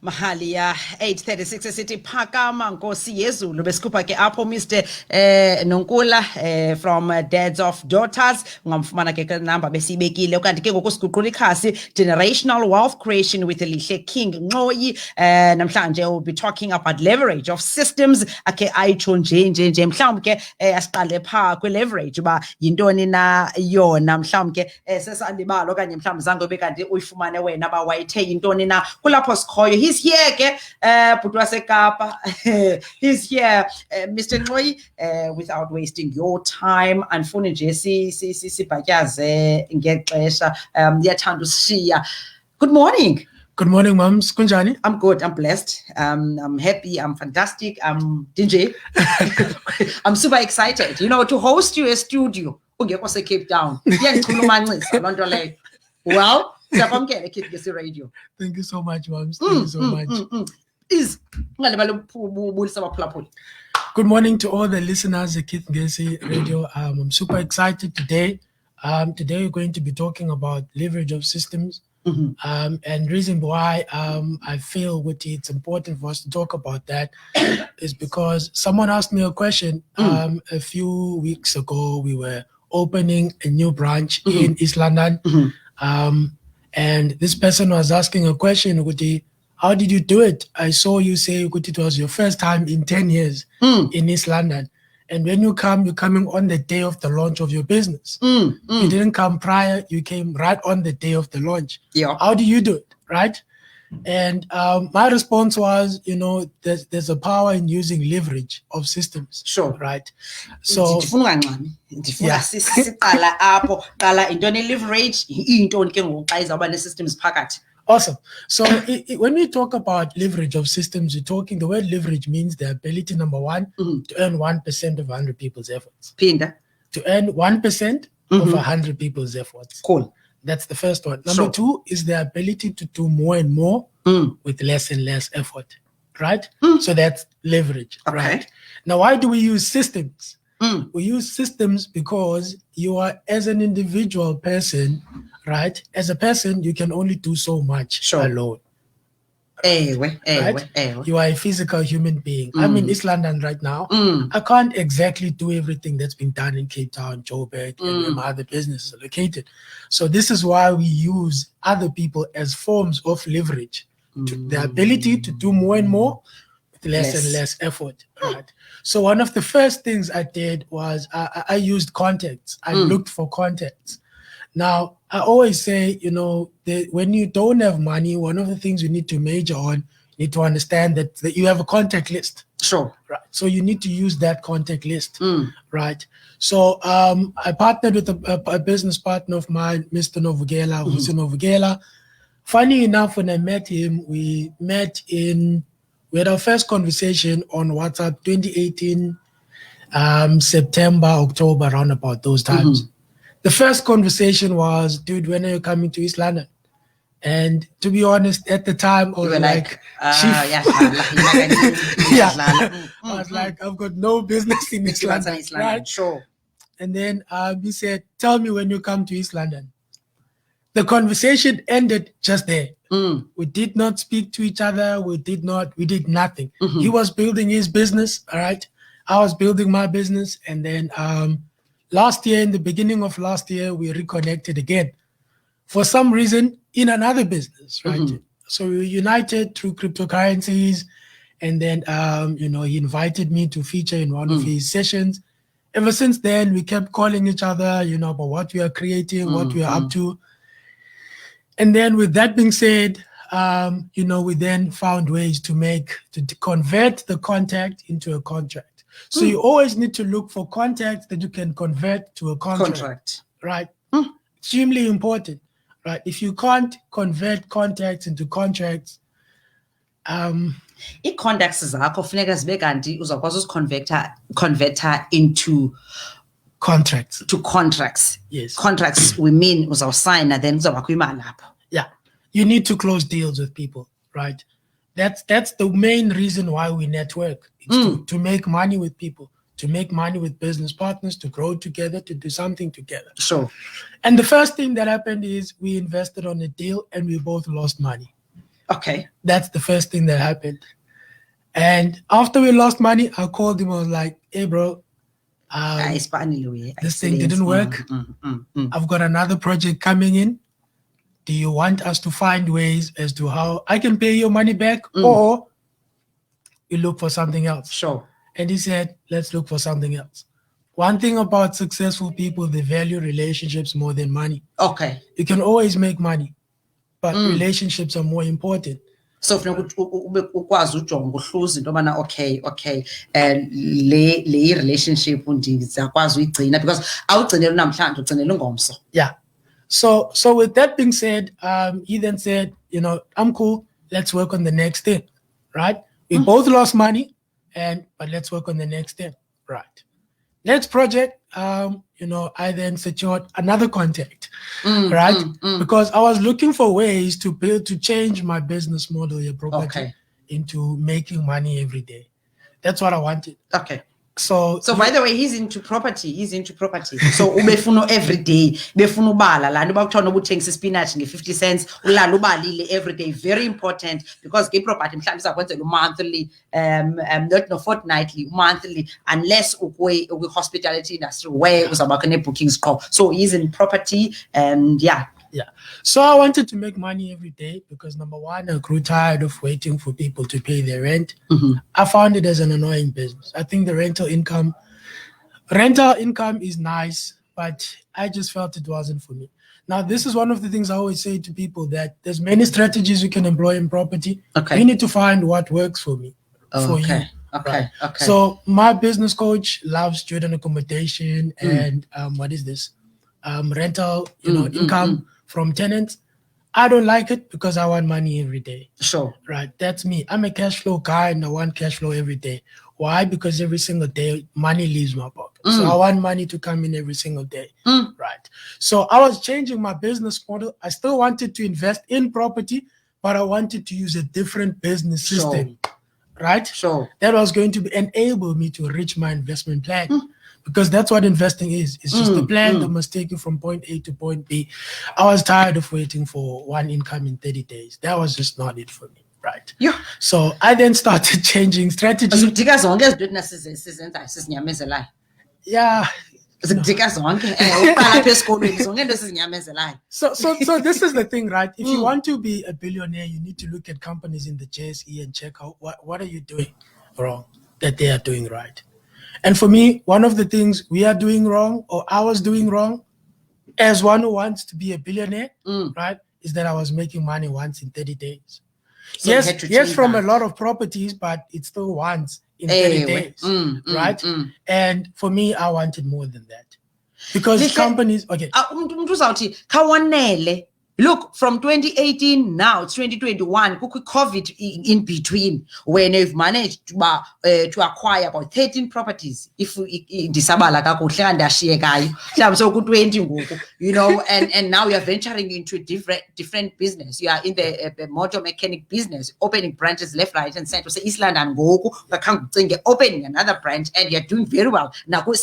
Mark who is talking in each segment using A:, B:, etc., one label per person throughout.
A: Mahalia 836 sithi phakama Nkosi yezulu besikhupha ke apho Mr Nonkula from Dads of Daughters ungamfumana ke number besibekile okanti ke ngokusiguqula ikhasi generational wealth creation with Lihle King Nxoyi namhlanje we'll be talking about leverage of systems ake ayitsho nje mhlawumbe ke asiqale pha kwe leverage uba yintoni na yona mhlawumbe ke sesandibalo okanye mhlawumbe zange bekanti uyifumane wena ba wayithe yintoni na kulapho sikhoyo. He's here ke bhuti waseKapa. He's here Mr Nxoyi without wasting your time andifuni nje sibhatyaze ngexesha ndiyathanda usishiya. Good morning.
B: Good morning, Mums. Kunjani?
A: I'm good. I'm blessed. I'm happy. I'm fantastic. I'm DJ. I'm super excited. You know, to host you a studio. Ungekho se-Cape Town. Iyangichulumancisa loo nto leyo. Well, siyakwamkela Kid Ngesi Radio.
B: Thank you so much, Mums. Thank you so much. Good morning to all the listeners at Kid Ngesi Radio. I'm super excited today. Today we're going to be talking about leverage of systems. And reason why I feel it's important for us to talk about that is because someone asked me a question a few weeks ago. We were opening a new branch in East London. And this person was asking a question, Kuti, how did you do it? I saw you say, Kuti, it was your first time in 10 years in East London. And when you come, you're coming on the day of the launch of your business. You didn't come prior, you came right on the day of the launch.
A: Yeah.
B: How do you do it, right? And my response was, you know, there's a power in using leverage of systems.
A: Sure.
B: Right? So,
A: yeah.
B: Awesome. So when we talk about leverage of systems, the word leverage means the ability, number one, to earn 1% of 100 people's efforts.
A: Pinda.
B: To earn 1% of 100 people's efforts.
A: Cool.
B: That's the first one. Number two is the ability to do more and more with less and less effort, right? So that's leverage, right? Now, why do we use systems? We use systems because you are, as an individual person, right? As a person, you can only do so much alone. Right? You are a physical human being. I'm in East London right now. I can't exactly do everything that's been done in Cape Town, Joburg, and where my other businesses are located. So this is why we use other people as forms of leverage. The ability to do more and more with less and less effort. Right? So one of the first things I did was I used contacts. I looked for contacts. Now, I always say, you know, when you don't have money, one of the things you need to major on, you need to understand that you have a contact list.
A: Sure.
B: Right. So you need to use that contact list. Right. So I partnered with a business partner of mine, Mr. Novugela, Mr. Novugela. Funny enough, when I met him, we had our first conversation on WhatsApp 2018, September, October, around about those times. The first conversation was, dude, when are you coming to East London? And to be honest, at the time, I was like, I was like, I've got no business in East London. Right?
A: Sure.
B: And then he said, tell me when you come to East London. The conversation ended just there. We did not speak to each other. We did nothing. He was building his business, all right? I was building my business. And then last year, in the beginning of last year, we reconnected again for some reason in another business, right? So we were united through cryptocurrencies. And then, he invited me to feature in one of his sessions. Ever since then, we kept calling each other, about what we are creating, what we are up to. And then with that being said, we then found ways to convert the contact into a contract. So you always need to look for contacts that you can convert to a contract. Right? Extremely important, right? If you can't convert contacts into contracts,
A: i-contacts zakho funeka zibe kanti uzakwazi uziconverter into
B: contracts.
A: To contracts.
B: Yes.
A: Contracts we mean uzawusayina then kuzawubakho imali lapho.
B: Yeah. You need to close deals with people, right? That's the main reason why we network. It's to make money with people, to make money with business partners, to grow together, to do something together.
A: Sure.
B: And the first thing that happened is we invested on a deal and we both lost money.
A: Okay.
B: That's the first thing that happened. And after we lost money, I called him. I was like, "Hey, bro, this thing didn't work. I've got another project coming in. Do you want us to find ways as to how I can pay your money back, or you look for something else?"
A: Sure.
B: And he said, "Let's look for something else." One thing about successful people, they value relationships more than money.
A: Okay.
B: You can always make money, but relationships are more important.
A: So funeka ukwazi ujonga uhluza into yobana okay le relationship ndizakwazi uyigcina, because awugcineli namhlanje ugcinela ungomso.
B: Yeah. So with that being said, he then said, "I'm cool. Let's work on the next thing." Right? We both lost money, but let's work on the next thing. Right. Next project, I then secured another contact, right? Because I was looking for ways to change my business model here, property, into making money every day. That's what I wanted.
A: Okay.
B: So
A: by the way, he's into property. So ubefuna every day, befuna ubala la nto bakuthiwa ubuthengisa spinach nge-50 cents, ulala ubalile every day. Very important, because ke property mhlawumbe isakwenzela monthly, not no fortnightly, monthly, unless ukwe hospitality industry where uzawuba khona bookings qho. So he's in property, and yeah.
B: So I wanted to make money every day because, number one, I grew tired of waiting for people to pay their rent. I found it as an annoying business. I think the rental income is nice, but I just felt it wasn't for me. Now, this is one of the things I always say to people, that there's many strategies you can employ in property.
A: Okay.
B: You need to find what works for me, for you.
A: Okay.
B: So my business coach loves student accommodation and what is this? Rental, income from tenants. I don't like it because I want money every day.
A: Sure.
B: Right. That's me. I'm a cash flow guy and I want cash flow every day. Why? Because every single day money leaves my pocket. So I want money to come in every single day. Right. So I was changing my business model. I still wanted to invest in property, but I wanted to use a different business system. Right?
A: Sure.
B: That was going to enable me to reach my investment plan. Because that's what investing is. It's just a plan that must take you from point A to point B. I was tired of waiting for one income in 30 days. That was just not it for me, right?
A: Yeah.
B: So I then started changing strategy. Yeah. So this is the thing, right? If you want to be a billionaire, you need to look at companies in the JSE and check out what are you doing wrong that they are doing right. And for me, one of the things we are doing wrong, or I was doing wrong, as one who wants to be a billionaire, right, is that I was making money once in 30 days. So yes, from a lot of properties, but it's still once in 30 days, right? And for me, I wanted more than that. Because companies, okay.
A: Look, from 2018 now, it's 2021, COVID in between, when you've managed to acquire about 13 properties, if disabala kakuhle andashiye kayo, so ku 20 ngoku, and now you're venturing into different business. You are in the motor mechanic business, opening branches left, right, and center. So East London ngoku, opening another branch, and you're doing very well. Now, but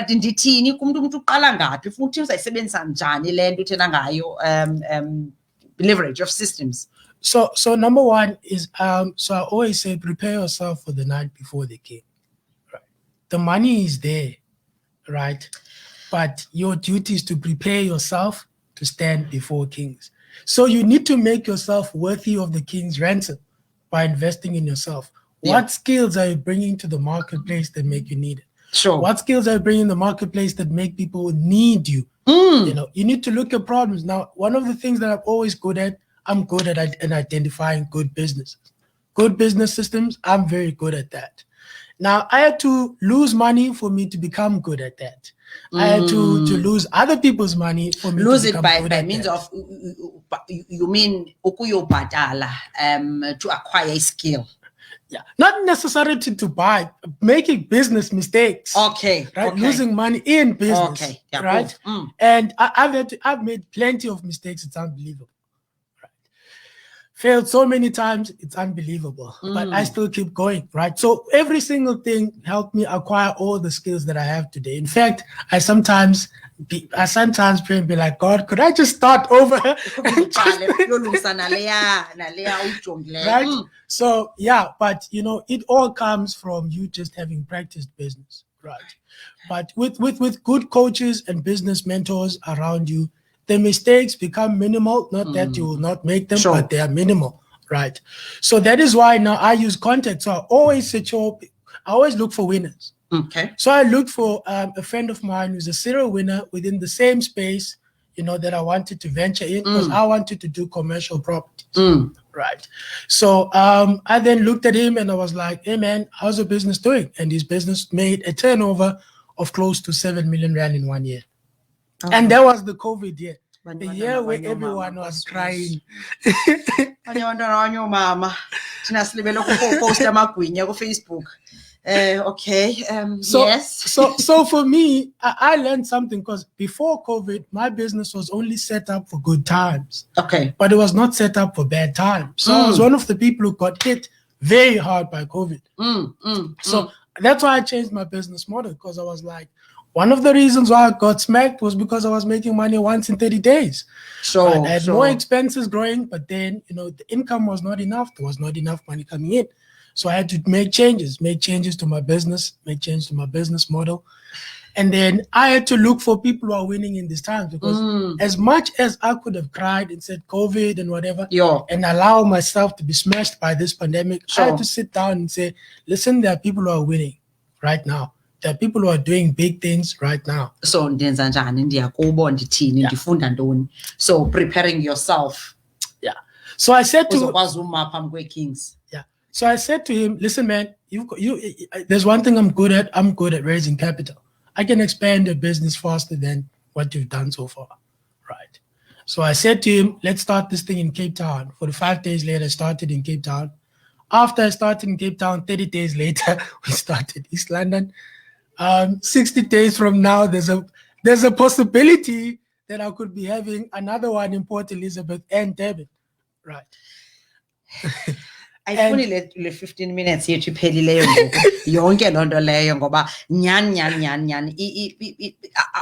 A: ndithini kumuntu uqala ngaphi futhi uzayisebenzisa njani le nto uthena ngayo leverage of systems?
B: So number one is so I always say prepare yourself for the night before the king. Right? The money is there, right? But your duty is to prepare yourself to stand before kings. So you need to make yourself worthy of the king's ransom by investing in yourself. What skills are you bringing to the marketplace that make you needed?
A: Sure.
B: What skills are you bringing in the marketplace that make people need you? You need to look at problems. Now, one of the things that I'm good at identifying good businesses. Good business systems, I'm very good at that. Now, I had to lose money for me to become good at that. I had to lose other people's money for me
A: lose
B: to become
A: it
B: good
A: by
B: at
A: means
B: that.
A: of, you mean ukuyobhatala to acquire a skill?
B: Yeah, not necessarily to buy, making business mistakes.
A: Okay.
B: Right,
A: okay.
B: Losing money in business.
A: Okay. Yeah,
B: right. And I've made plenty of mistakes. It's unbelievable. Right. failed so many times, it's unbelievable. But I still keep going, right? So every single thing helped me acquire all the skills that I have today. In fact, I sometimes pray and be like, God, could I just start over? And just- right? So yeah, but it all comes from you just having practiced business, right? But with good coaches and business mentors around you, the mistakes become minimal. Not that you will not make them, but they are minimal, right? So that is why now I use contact. So I always look for winners.
A: Okay.
B: So I looked for a friend of mine who's a serial winner within the same space, that I wanted to venture in, because I wanted to do commercial properties. Right. So I then looked at him and I was like, hey man, how's your business doing? And his business made a turnover of close to 7 million rand in 1 year. And that was the COVID year. The year where everyone was crying.
A: Okay. Yes.
B: So for me, I learned something, because before COVID, my business was only set up for good times.
A: Okay.
B: But it was not set up for bad times. So I was one of the people who got hit very hard by COVID. So that's why I changed my business model, because I was like, one of the reasons why I got smacked was because I was making money once in 30 days.
A: Sure.
B: I had more expenses growing, but then, the income was not enough. There was not enough money coming in. So I had to make changes to my business, make change to my business model. And then I had to look for people who are winning in these times, because as much as I could have cried and said COVID and whatever, and allow myself to be smashed by this pandemic, I had to sit down and say, listen, there are people who are winning right now. There are people who are doing big things right now.
A: So so preparing yourself.
B: Yeah. So I said to
A: Kings.
B: Yeah. So I said to him, listen, man, there's one thing I'm good at. I'm good at raising capital. I can expand a business faster than what you've done so far, right? So I said to him, let's start this thing in Cape Town. 45 days later, I started in Cape Town. After I started in Cape Town, 30 days later, we started East London. 60 days from now, there's a possibility that I could be having another one in Port Elizabeth and Durban, right?
A: ayifuni le 15 minutes yethu iphelileyo ngoku yonke loo nto leyo, ngoba nyani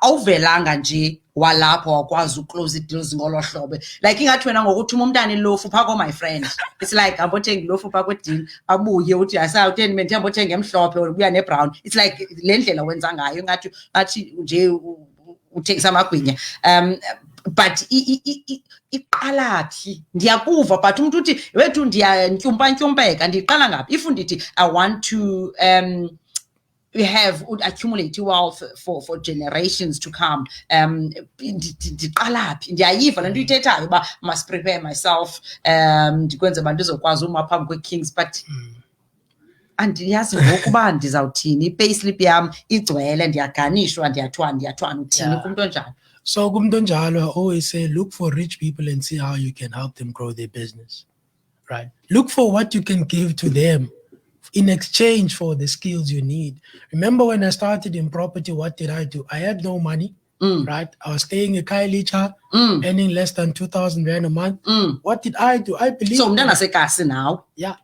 A: awuvelanga nje walapho wakwazi uclose deals ngolo hlobo, like ingathi wena ngokuthuma umntana ilofu phaa my friend, it's like ambothenga ilofu phaa kwedini abuye uthi asawuteni mina ndihambothenga emhlophe ubuya nebrown. It's like le ndlela wenza ngayo ngathi nje uthengisa amagwinya. But iqalaphi ndiyakuva, but umuntu uthi wethu ndiyantyumpantyumpeka ndiqala ngaphi. If ndithi I want to accumulate wealth for generations to come, ndiqalaphi? Ndiyayiva le nto uyithethayo uba must prepare myself, ndikwenze uba ndizokwazi uma phambi kwe-Kings, but andiyazi ngoku uba ndizawuthini. I-payslip yam igcwele, ndiyaganishwa, ndiyathwana uthini kumntu onjalo?
B: So kumntu onjalo, I always say, look for rich people and see how you can help them grow their business, right? Look for what you can give to them in exchange for the skills you need. Remember when I started in property, what did I do? I had no money, right? I was staying in Kailicha, earning less than 2,000 rand a month. What did I do? I believed.
A: So mntana sekasi now.
B: Yeah.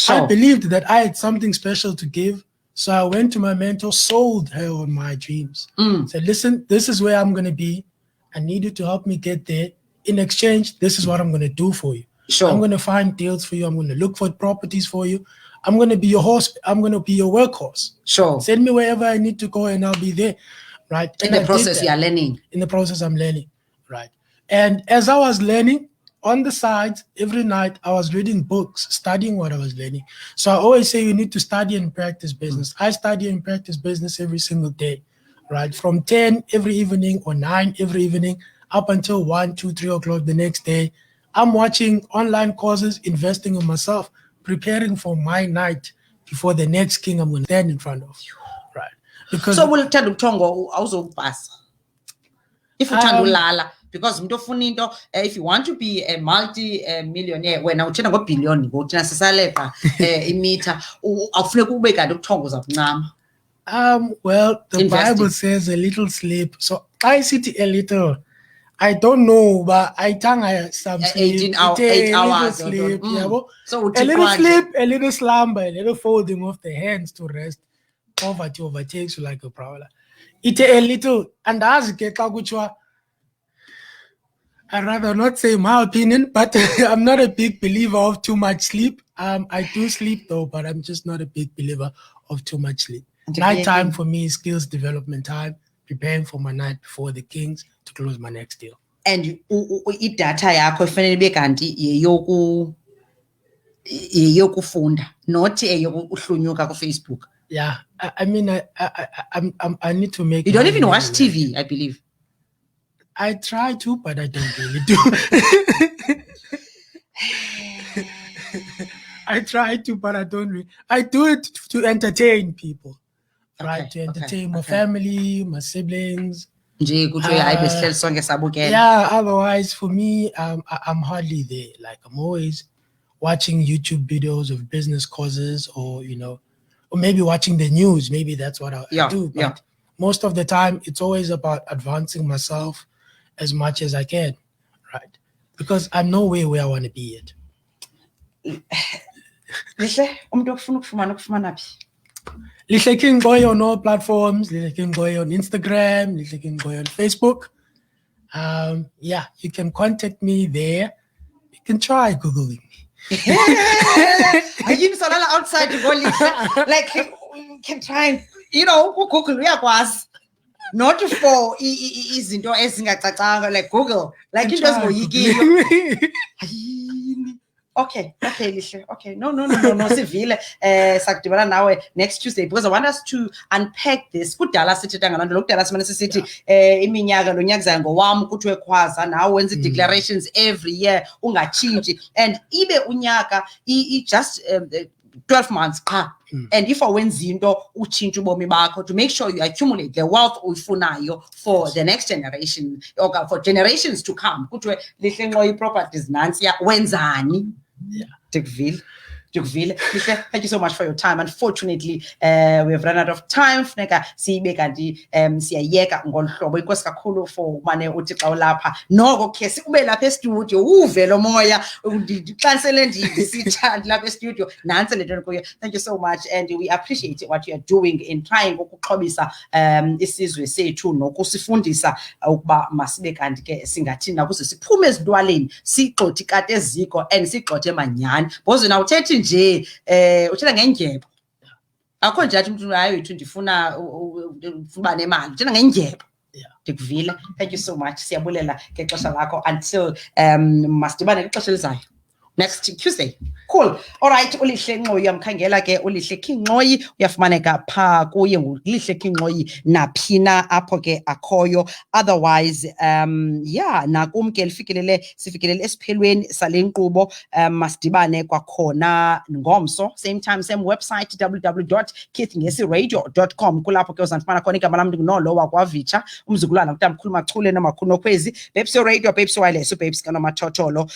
B: I believed that I had something special to give. So I went to my mentor, sold her on my dreams. Said, listen, this is where I'm going to be. I need you to help me get there. In exchange, this is what I'm going to do for you.
A: Sure.
B: I'm going to find deals for you. I'm going to look for properties for you. I'm going to be your horse. I'm going to be your workhorse.
A: Sure.
B: Send me wherever I need to go and I'll be there. Right.
A: In the process, you're learning.
B: In the process, I'm learning. Right. And as I was learning, on the side, every night I was reading books, studying what I was learning. So I always say you need to study and practice business. I study and practice business every single day, right? From 10 every evening or 9 every evening up until 1, 2, 3 o'clock the next day. I'm watching online courses, investing in myself, preparing for my night before the next king I'm going to stand in front of, right? Because
A: so we'll tell uthongo awuzokupasa if uthanda ulala, because umuntu ofuna into, if you want to be a multi-millionaire, wena uthena ngo-billion ngothina sisaleqa imitha, awufuneka ube kanti ubuthongo uzabuncama.
B: Well, the Bible says a little sleep. So I sit a little, I don't know, but I think some sleep.
A: 18 hours,
B: Ite
A: 8
B: a little
A: hours.
B: sleep, yabo.
A: So
B: A little sleep, a little slumber, a little folding of the hands to rest. Poverty overtakes you like a prowler. Ite a little, and as get I'd rather not say my opinion, but I'm not a big believer of too much sleep. I do sleep though, but I'm just not a big believer of too much sleep. Night time for me is skills development time, preparing for my night before the Kings to close my next deal.
A: And idatha yakho ifanele ibe kanti yeyokufunda, not eyokuhlunyuka ku-Facebook.
B: Yeah, I mean, I need to make.
A: You don't even watch TV, I believe.
B: I try to, but I don't really do. I try to, but I don't really. I do it to entertain people, right? To entertain my family, my siblings. Yeah, otherwise for me, I'm hardly there. Like I'm always watching YouTube videos of business causes, or or maybe watching the news. Maybe that's what I do. But most of the time, it's always about advancing myself as much as I can, right? Because I'm nowhere where I want to be yet. Lihle King Boy on all platforms. Lihle King Boy on Instagram. Lihle King Boy on Facebook. Yeah, you can contact me there. You can try Googling me.
A: Are you outside to go like can try and Google uyakwazi. Not for izinto ezingacacanga like Google, like into eziboyikiyo. Okay, Lihle. Okay, no, sivile. Sakudibana nawe next Tuesday because I want us to unpack this. Kudala sithetha ngalanto lokudala simane sisithi iminyaka lo nyaka zayo ngowami kuthiwe khwaza nawe wenza declarations every year ungachinji and ibe unyaka just 12 months qha. And if awenza into utshintsha ubomi bakho to make sure you accumulate the wealth uyifunayo for the next generation or for generations to come, kuthiwe Lihle Nqoyi properties nansiya wenzani. Thank you so much for your time. Unfortunately, we have run out of time. Funeka sibe kanti siyayeka ngolu hlobo. Inkosi kakhulu for mane uthi xa ulapha noko ke sikube lapha e-studio uve lo moya ndixanisele ndisithandi lapha e-studio nantsi le nto kuyo. Thank you so much and we appreciate what you are doing in trying ukuxhobisa isizwe sethu nokusifundisa ukuba masibe kanti ke singathini ukuze siphume ezintwaleni sigxothi kade eziko and sigxothe manyani because na uthethi nje uthetha ngendyebo akho nje athi umuntu hayi wethu ndifuna uba nemali uthetha ngendyebo. Ndikuvile. Thank you so much. Siyabulela ngexesha lakho until masidibane kwixesha elizayo next Tuesday. Cool. All right, uLihle Nqoyi uyamkhangela ke uLihle King Nqoyi uyafumaneka pha kuye nguLihle King Nqoyi naphina apho ke akhoyo. Otherwise yeah nakum ke sifikelele esiphelweni sale nkqubo masidibane kwakhona ngomso same time same website www.keithngesi.radio.com kulapho ke uzandifumana khona igama lam ndingunolo wakwavitsha umzukulwana utamkhulu Machule nomakhulu Nokwezi Babes Radio Babes Wireless Babes kanomathotholo.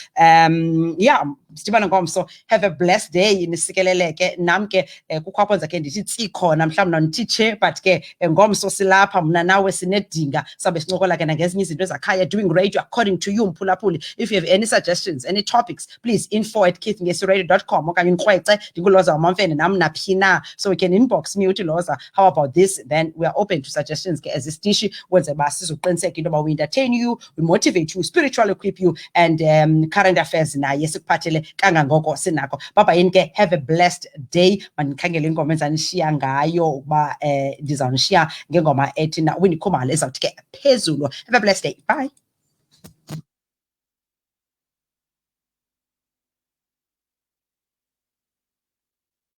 A: Yeah, sidibana ngomso. Have a blessed day. Nisikeleleke nam ke kukho apho ndizakhe ndithi tsi khona mhlawumbi nonditshe but ke ngomso silapha mna nawe sinedinga sabe sincokola ke nangezinye izinto ezakhaya doing radio according to you mphulaphuli. If you have any suggestions, any topics, please info@keithngesi.radio.com okanye nikrwece ndinguloza wamamfene nam naphina so we can inbox me uthi Loza how about this, then we are open to suggestions ke as isitishi wenze ba sizoqiniseka into yoba we entertain you, we motivate you, spiritually equip you and current affairs naye sikuphathele kangangoko sinako. Baba yini ke have a blessed day. Mandikhangele ingoma enzanishiya ngayo ukuba ndizawunishiya ngengoma ethi na Winnie Khumalo ezawuthi ke phezulu. Have a blessed day. Bye.